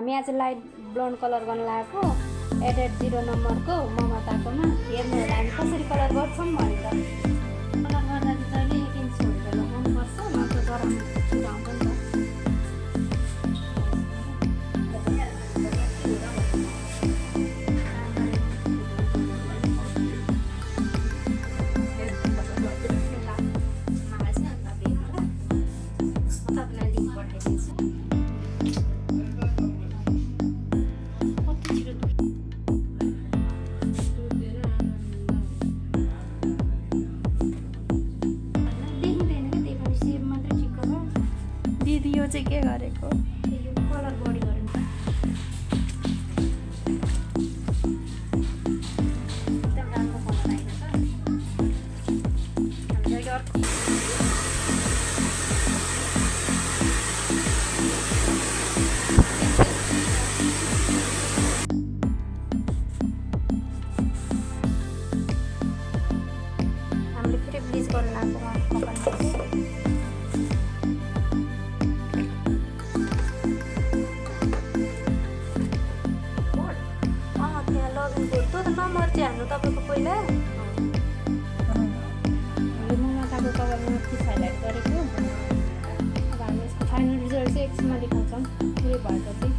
हामी आज light blonde colour गर्न लागेको एडेड 0 नम्बरको ममताकोमा हेर्नु होला हामी कसरी कलर गर्छौँ भनेर। कलर गर्दा चाहिँ जहिले 1 इन्च छोडेर लगाउनुपर्छ, नत्र गरम छिटो आउँछ नि त। दिदी यो चाहिँ के गरेको? कलर बढी गर्नु त एकदम राम्रो कलर आएको छ। हामी अहिले अर्को हामीले फेरि ब्लिच गर्न लागेको कपालमा नम्बर चाहिँ हाम्रो तपाईँको पहिला हामीले ममताको कभरमा फिस हाइलाइट गरेको। अब हामी यसको फाइनल रिजल्ट चाहिँ एकछिनमा देखाउँछौँ। के भएको चाहिँ